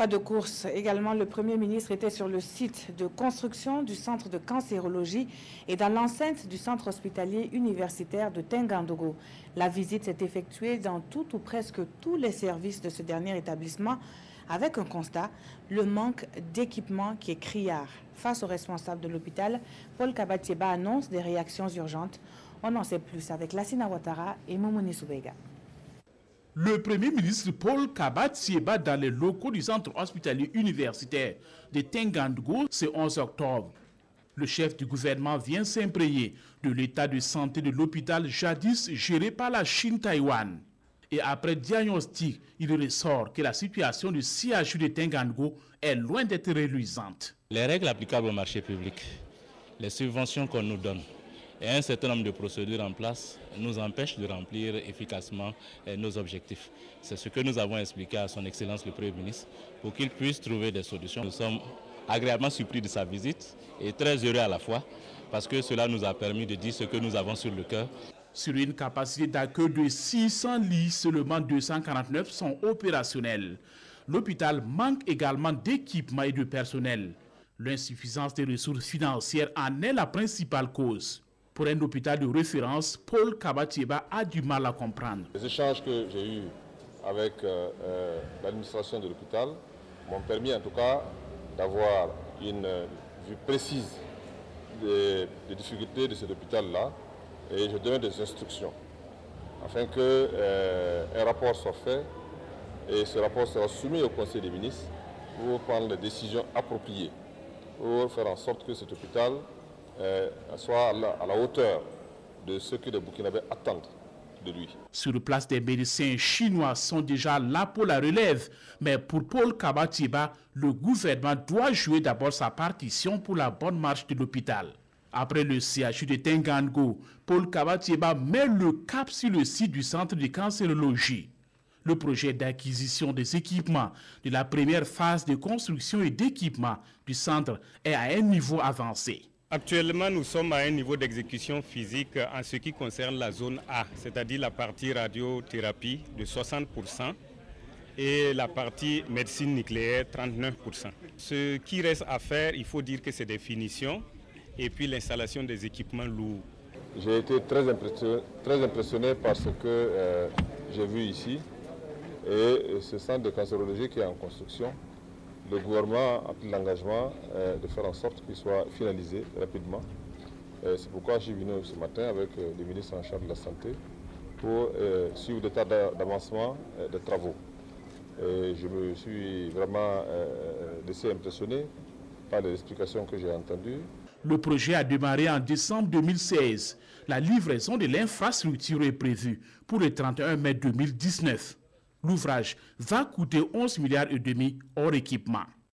Pas de course. Également, le Premier ministre était sur le site de construction du centre de cancérologie et dans l'enceinte du centre hospitalier universitaire de Tengandogo. La visite s'est effectuée dans tout ou presque tous les services de ce dernier établissement avec un constat, le manque d'équipement qui est criard. Face aux responsables de l'hôpital, Paul Kabatieba annonce des réactions urgentes. On en sait plus avec Lassina Ouattara et Moumouni Soubega. Le Premier ministre Paul Kabatieba dans les locaux du centre hospitalier universitaire de Tengandogo ce 11 octobre. Le chef du gouvernement vient s'imprégner de l'état de santé de l'hôpital jadis géré par la Chine-Taïwan. Et après diagnostic, il ressort que la situation du CHU de Tengandogo est loin d'être reluisante. Les règles applicables au marché public, les subventions qu'on nous donne et un certain nombre de procédures en place nous empêchent de remplir efficacement nos objectifs. C'est ce que nous avons expliqué à son Excellence le Premier ministre pour qu'il puisse trouver des solutions. Nous sommes agréablement surpris de sa visite et très heureux à la fois parce que cela nous a permis de dire ce que nous avons sur le cœur. Sur une capacité d'accueil de 600 lits, seulement 249 sont opérationnels. L'hôpital manque également d'équipements et de personnel. L'insuffisance des ressources financières en est la principale cause. Pour un hôpital de référence, Paul Kabatieba a du mal à comprendre. Les échanges que j'ai eus avec l'administration de l'hôpital m'ont permis en tout cas d'avoir une vue précise des difficultés de cet hôpital-là. Et je donne des instructions afin qu'un rapport soit fait et ce rapport sera soumis au Conseil des ministres pour prendre les décisions appropriées pour faire en sorte que cet hôpital soit à la hauteur de ce que les Burkinabés attendent de lui. Sur place, des médecins chinois sont déjà là pour la relève. Mais pour Paul Kabatieba, le gouvernement doit jouer d'abord sa partition pour la bonne marche de l'hôpital. Après le CHU de Tengandogo, Paul Kabatieba met le cap sur le site du centre de cancérologie. Le projet d'acquisition des équipements de la première phase de construction et d'équipement du centre est à un niveau avancé. Actuellement, nous sommes à un niveau d'exécution physique en ce qui concerne la zone A, c'est-à-dire la partie radiothérapie de 60% et la partie médecine nucléaire 39%. Ce qui reste à faire, il faut dire que c'est des finitions et puis l'installation des équipements lourds. J'ai été très impressionné par ce que j'ai vu ici et ce centre de cancérologie qui est en construction. Le gouvernement a pris l'engagement de faire en sorte qu'il soit finalisé rapidement. C'est pourquoi je suis venu ce matin avec le ministre en charge de la Santé pour suivre l'état d'avancement des travaux. Et je me suis vraiment laissé impressionner par les explications que j'ai entendues. Le projet a démarré en décembre 2016. La livraison de l'infrastructure est prévue pour le 31 mai 2019. L'ouvrage va coûter 11,5 milliards hors équipement.